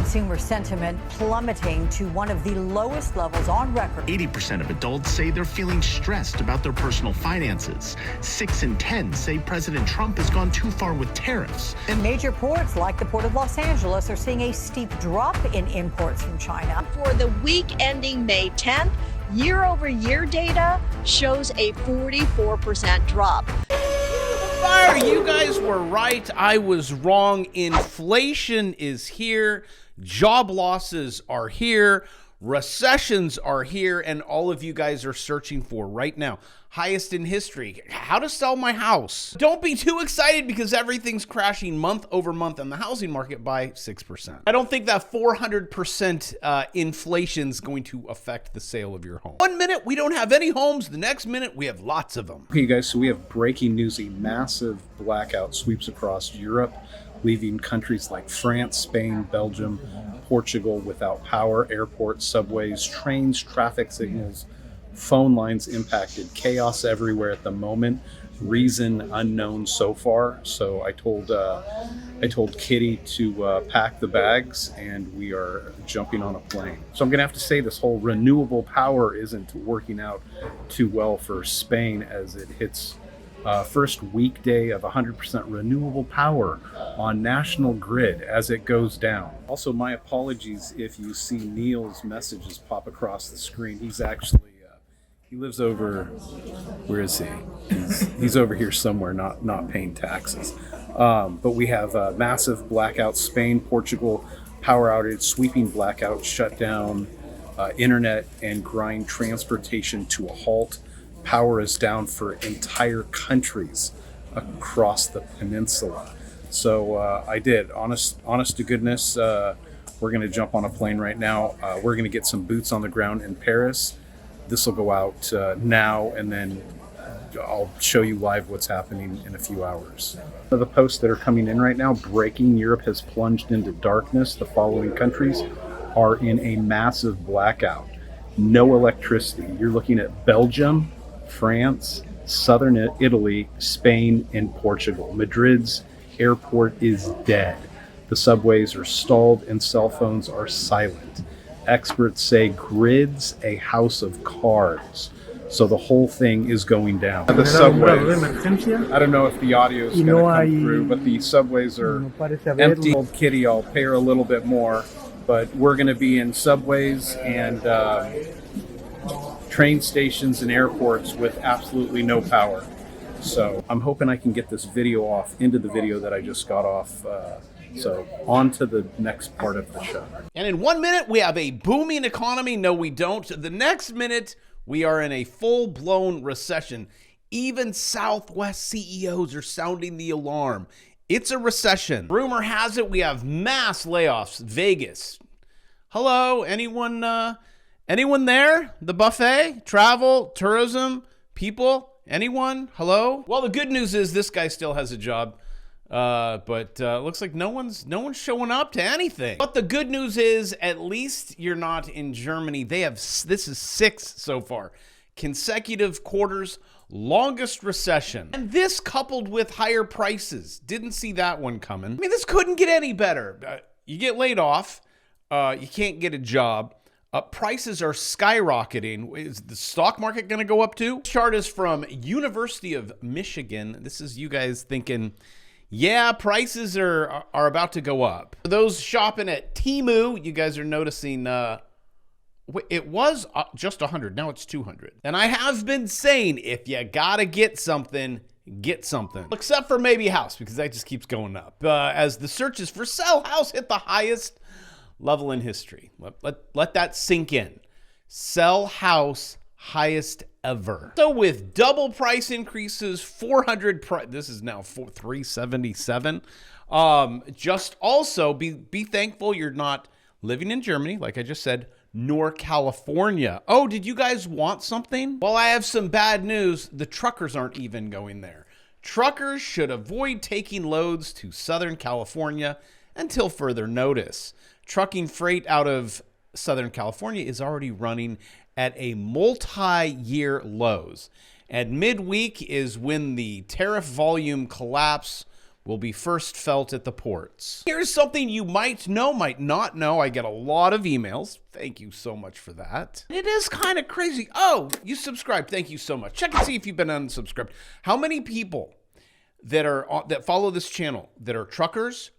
consumer sentiment plummeting to one of the lowest levels on record. 80% of adults say they're feeling stressed about their personal finances. 6 in 10 say President Trump has gone too far with tariffs. And major ports like the Port of Los Angeles are seeing a steep drop in imports from China. For the week ending May 10th, year-over-year data shows a 44% drop. Fire, you guys were right. I was wrong. Inflation is here. Job losses are here. Recessions are here. And all of you guys are searching for right now, highest in history, how to sell my house. Don't be too excited because everything's crashing month over month in the housing market by 6%. I don't think that 400% inflation is going to affect the sale of your home. 1 minute, we don't have any homes. The next minute, we have lots of them. Okay, guys, so we have breaking news. A massive blackout sweeps across Europe, leaving countries like France, Spain, Belgium, Portugal without power, airports, subways, trains, traffic signals, phone lines impacted, chaos everywhere at the moment, reason unknown so far. So I told Kitty to pack the bags, and we are jumping on a plane. So I'm gonna have to say this whole renewable power isn't working out too well for Spain as it hits first weekday of 100% renewable power on national grid as it goes down. Also, my apologies if you see Neil's messages pop across the screen. He's actually he lives over, where is he? He's over here somewhere, not paying taxes. But we have massive blackouts, Spain, Portugal, power outage, sweeping blackout, shutdown, internet and grind transportation to a halt. Power is down for entire countries across the peninsula. So I did, honest to goodness, we're gonna jump on a plane right now. We're gonna get some boots on the ground in Paris. This will go out now, and then I'll show you live what's happening in a few hours. The posts that are coming in right now, breaking: Europe has plunged into darkness. The following countries are in a massive blackout. No electricity. You're looking at Belgium, France, southern Italy, Spain, and Portugal. Madrid's airport is dead. The subways are stalled and cell phones are silent. Experts say grid's a house of cards. So the whole thing is going down. The subways, I don't know if the audio is going to come through, but the subways are empty. Old Kitty, I'll pay her a little bit more, but we're going to be in subways and train stations and airports with absolutely no power. So I'm hoping I can get this video off into the video that I just got off. So on to the next part of the show. And in 1 minute, we have a booming economy. No, we don't. The next minute, we are in a full-blown recession. Even Southwest CEOs are sounding the alarm. It's a recession. Rumor has it we have mass layoffs. Vegas. Hello, anyone there? The buffet? Travel? Tourism? People? Anyone? Hello? Well, the good news is this guy still has a job. But looks like no one's showing up to anything. But the good news is at least you're not in Germany. This is 6 so far. Consecutive quarters, longest recession. And this coupled with higher prices. Didn't see that one coming. I mean, this couldn't get any better. You get laid off. You can't get a job. Prices are skyrocketing. Is the stock market going to go up too? This chart is from University of Michigan. This is you guys thinking, yeah, prices are about to go up. For those shopping at Temu, you guys are noticing it was just 100. Now it's 200. And I have been saying, if you gotta get something, get something. Except for maybe house, because that just keeps going up. As the searches for sell house hit the highest level in history. Let that sink in. Sell house highest ever. So with double price increases, 400 this is now 377. Just also be thankful you're not living in Germany, like I just said, nor California. Oh, did you guys want something? Well, I have some bad news. The truckers aren't even going there. Truckers should avoid taking loads to Southern California until further notice. Trucking freight out of Southern California is already running at a multi-year lows. And midweek is when the tariff volume collapse will be first felt at the ports. Here's something you might know, might not know. I get a lot of emails. Thank you so much for that. It is kind of crazy. Oh, you subscribed. Thank you so much. Check and see if you've been unsubscribed. How many people that follow this channel that are truckers,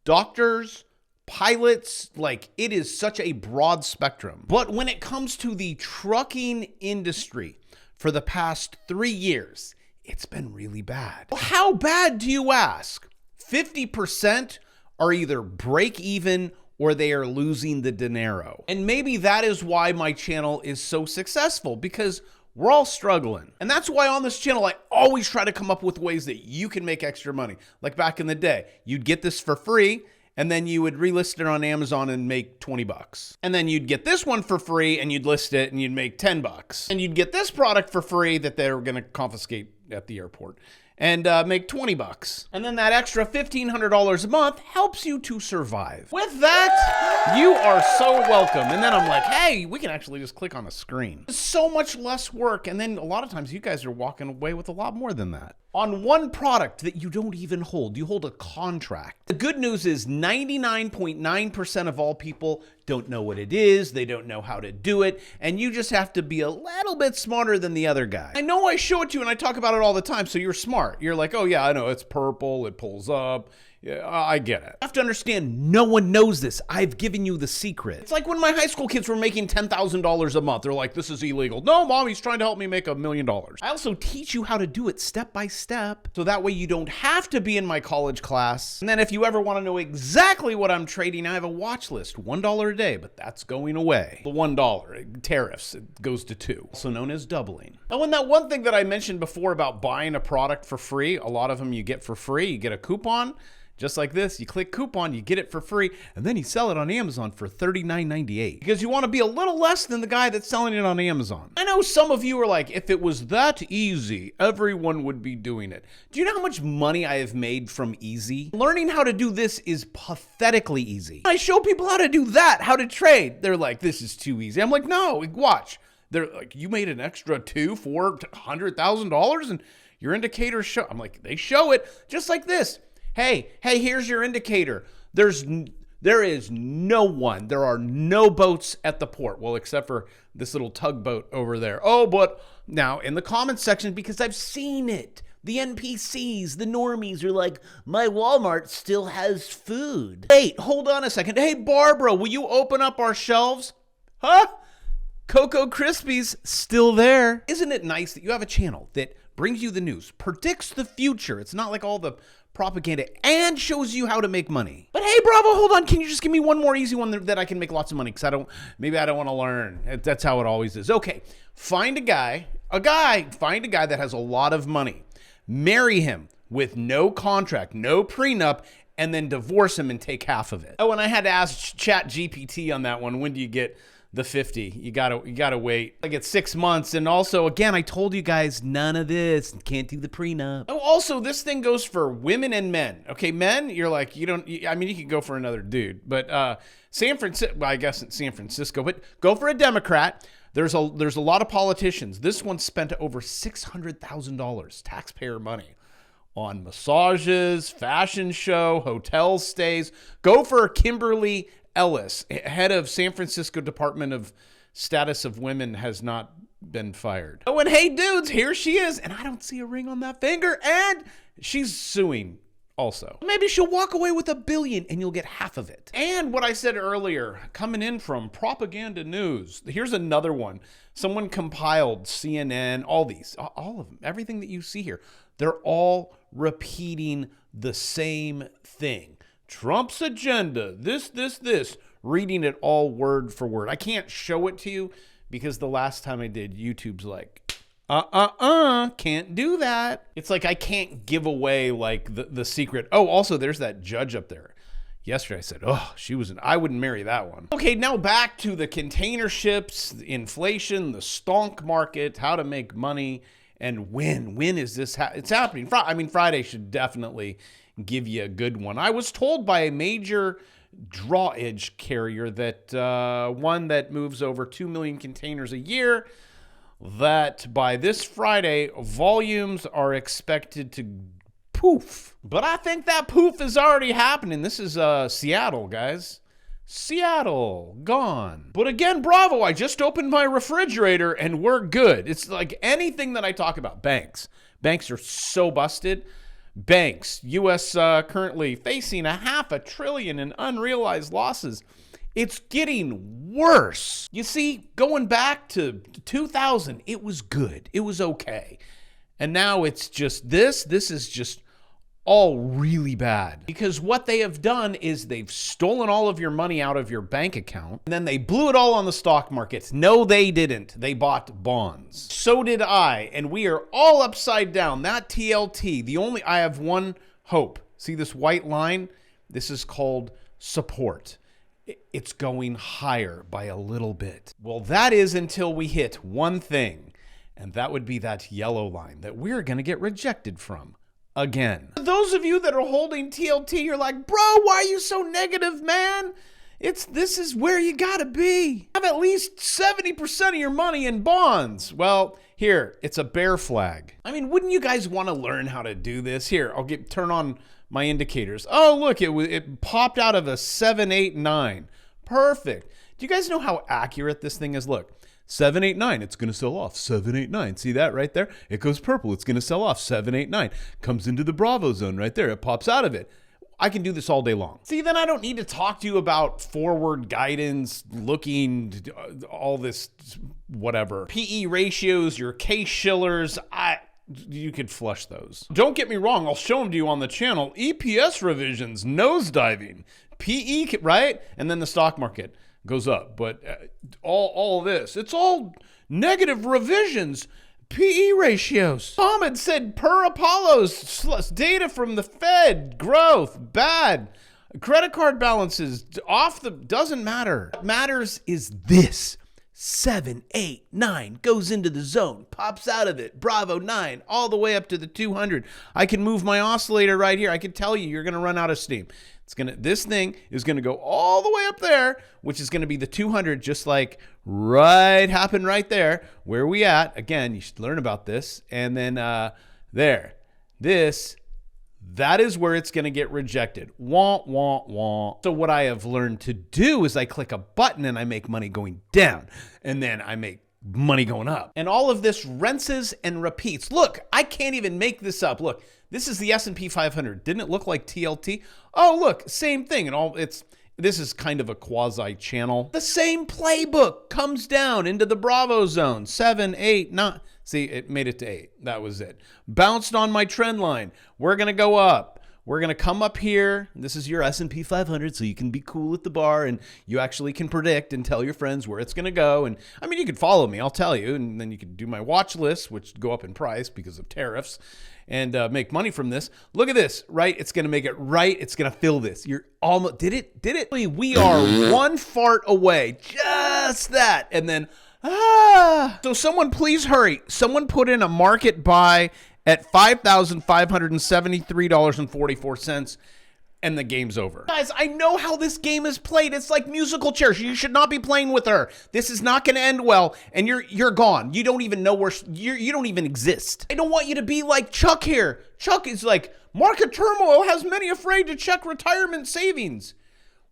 doctors, pilots? Like, it is such a broad spectrum. But when it comes to the trucking industry for the past 3 years, it's been really bad. Well, how bad do you ask? 50% are either break even or they are losing the dinero. And maybe that is why my channel is so successful, because we're all struggling. And that's why on this channel, I always try to come up with ways that you can make extra money. Like back in the day, you'd get this for free, and then you would relist it on Amazon and make 20 bucks. And then you'd get this one for free and you'd list it and you'd make 10 bucks. And you'd get this product for free that they were gonna confiscate at the airport and make 20 bucks. And then that extra $1,500 a month helps you to survive. With that, you are so welcome. And then I'm like, hey, we can actually just click on a screen. It's so much less work. And then a lot of times you guys are walking away with a lot more than that. On one product that you don't even hold, you hold a contract. The good news is 99.9% of all people don't know what it is, they don't know how to do it, and you just have to be a little bit smarter than the other guy. I know I show it to you and I talk about it all the time, so you're smart. You're like, oh yeah, I know, it's purple, it pulls up. Yeah, I get it. You have to understand, no one knows this. I've given you the secret. It's like when my high school kids were making $10,000 a month. They're like, this is illegal. No, Mom, he's trying to help me make $1 million. I also teach you how to do it step by step, so that way you don't have to be in my college class. And then if you ever want to know exactly what I'm trading, I have a watch list, $1 a day, but that's going away. The $1, tariffs, it goes to $2, also known as doubling. Oh, and that one thing that I mentioned before about buying a product for free, a lot of them you get for free, you get a coupon. Just like this, you click coupon, you get it for free, and then you sell it on Amazon for $39.98 because you want to be a little less than the guy that's selling it on Amazon. I know some of you are like, if it was that easy, everyone would be doing it. Do you know how much money I have made from easy? Learning how to do this is pathetically easy. I show people how to do that, how to trade. They're like, this is too easy. I'm like, no, watch. They're like, you made an extra $400,000 and your indicators show. I'm like, they show it just like this. Hey, here's your indicator. There is no one. There are no boats at the port. Well, except for this little tugboat over there. Oh, but now in the comments section, because I've seen it, the NPCs, the normies are like, my Walmart still has food. Wait, hold on a second. Hey, Barbara, will you open up our shelves? Huh? Cocoa Krispies still there. Isn't it nice that you have a channel that brings you the news, predicts the future? It's not like all the propaganda, and shows you how to make money. But hey, Bravo, hold on. Can you just give me one more easy one that I can make lots of money? Because maybe I don't want to learn. That's how it always is. Okay, find a guy that has a lot of money. Marry him with no contract, no prenup, and then divorce him and take half of it. Oh, and I had to ask ChatGPT on that one. When do you get the 50? You gotta wait. Like it's 6 months. And also, again, I told you guys, none of this. Can't do the prenup. Oh, also, this thing goes for women and men. Okay, men, you're like, you can go for another dude. But San Francisco, well, I guess it's San Francisco, but go for a Democrat. There's a lot of politicians. This one spent over $600,000 taxpayer money on massages, fashion show, hotel stays. Go for Kimberly Ellis, head of San Francisco Department of Status of Women, has not been fired. Oh, and hey, dudes, here she is. And I don't see a ring on that finger. And she's suing also. Maybe she'll walk away with $1 billion and you'll get half of it. And what I said earlier, coming in from Propaganda News. Here's another one. Someone compiled CNN, all of them, everything that you see here. They're all repeating the same thing. Trump's agenda, this, reading it all word for word. I can't show it to you because the last time I did, YouTube's like, can't do that. It's like I can't give away like the secret. Oh, also there's that judge up there. Yesterday I said, I wouldn't marry that one. Okay, now back to the container ships, the inflation, the stonk market, how to make money, and when is this it's happening? Friday should definitely give you a good one. I was told by a major drawage carrier that one that moves over 2 million containers a year, that by this Friday, volumes are expected to poof. But I think that poof is already happening. This is Seattle, guys. Seattle, gone. But again, bravo, I just opened my refrigerator and we're good. It's like anything that I talk about. Banks. Banks are so busted. Banks, U.S. Currently facing $500 billion in unrealized losses. It's getting worse. You see, going back to 2000, it was good. It was okay. And now it's just this is just all really bad. Because what they have done is they've stolen all of your money out of your bank account, and then they blew it all on the stock markets. No, they didn't. They bought bonds. So did I, and we are all upside down. That TLT, I have one hope. See this white line? This is called support. It's going higher by a little bit. Well, that is until we hit one thing, and that would be that yellow line that we're going to get rejected from again. Those of you that are holding TLT, you're like, bro, why are you so negative, man? This is where you gotta be. Have at least 70% of your money in bonds. Well, here, it's a bear flag. I mean, wouldn't you guys want to learn how to do this? Here, turn on my indicators. Oh, look, it popped out of a 7, 8, 9. Perfect. Do you guys know how accurate this thing is? Look. 7, 8, 9, it's going to sell off. 7, 8, 9. See that right there? It goes purple. It's going to sell off. 7, 8, 9. Comes into the Bravo zone right there. It pops out of it. I can do this all day long. See, then I don't need to talk to you about forward guidance, looking, all this, whatever. PE ratios, your Case-Shillers, you could flush those. Don't get me wrong. I'll show them to you on the channel. EPS revisions, nosediving. PE, right? And then the stock market goes up, but all this, it's all negative revisions. PE ratios. Ahmed said per Apollo's data from the Fed, growth, bad. Credit card balances, doesn't matter. What matters is this. 7, 8, 9 goes into the zone, pops out of it. Bravo 9, all the way up to the 200. I can move my oscillator right here. I can tell you, you're going to run out of steam. This thing is going to go all the way up there, which is going to be the 200, just like happened right there. Where we at? Again, you should learn about this. And then there, that is where it's going to get rejected. Wah, wah, wah. So what I have learned to do is I click a button and I make money going down. And then I make money going up. And all of this rinses and repeats. Look, I can't even make this up. Look, this is the S&P 500. Didn't it look like TLT? Oh, look, same thing. And this is kind of a quasi channel. The same playbook comes down into the Bravo zone. 7, 8, 9. See, it made it to 8. That was it. Bounced on my trend line. We're going to go up. We're going to come up here. This is your S&P 500, so you can be cool at the bar and you actually can predict and tell your friends where it's going to go. And I mean, you can follow me, I'll tell you, and then you can do my watch list, which go up in price because of tariffs, and make money from this. Look at this, right? It's going to make it right. It's going to fill this. You're almost, did it? We are one fart away, just that. And then, so someone please hurry. Someone put in a market buy at $5,573.44, and the game's over. Guys, I know how this game is played. It's like musical chairs. You should not be playing with her. This is not going to end well, and you're gone. You don't even know where you don't even exist. I don't want you to be like Chuck here. Chuck is like, market turmoil has many afraid to check retirement savings.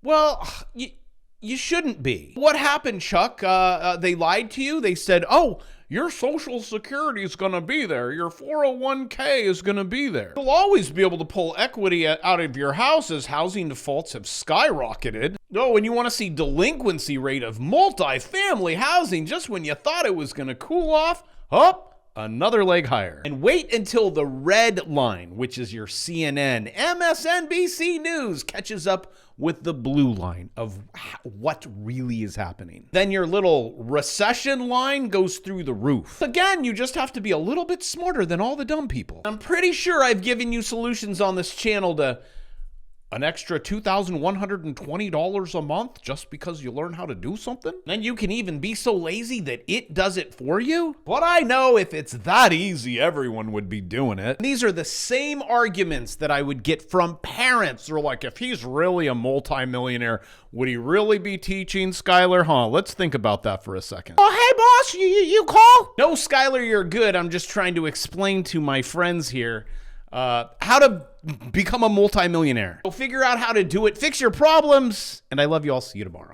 Well, you shouldn't be. What happened, Chuck? They lied to you. They said, oh, your Social Security is going to be there. Your 401k is going to be there. You'll always be able to pull equity out of your house as housing defaults have skyrocketed. Oh, and you want to see delinquency rate of multifamily housing just when you thought it was going to cool off? Up, another leg higher. And wait until the red line, which is your CNN, MSNBC News, catches up with the blue line of what really is happening. Then your little recession line goes through the roof. Again, you just have to be a little bit smarter than all the dumb people. I'm pretty sure I've given you solutions on this channel to an extra $2,120 a month just because you learn how to do something? And you can even be so lazy that it does it for you? But I know if it's that easy, everyone would be doing it. These are the same arguments that I would get from parents. They're like, if he's really a multimillionaire, would he really be teaching Skylar? Huh, let's think about that for a second. Oh, hey boss, you call? No, Skylar, you're good. I'm just trying to explain to my friends here how to become a multimillionaire. So figure out how to do it. Fix your problems. And I love you all. See you tomorrow.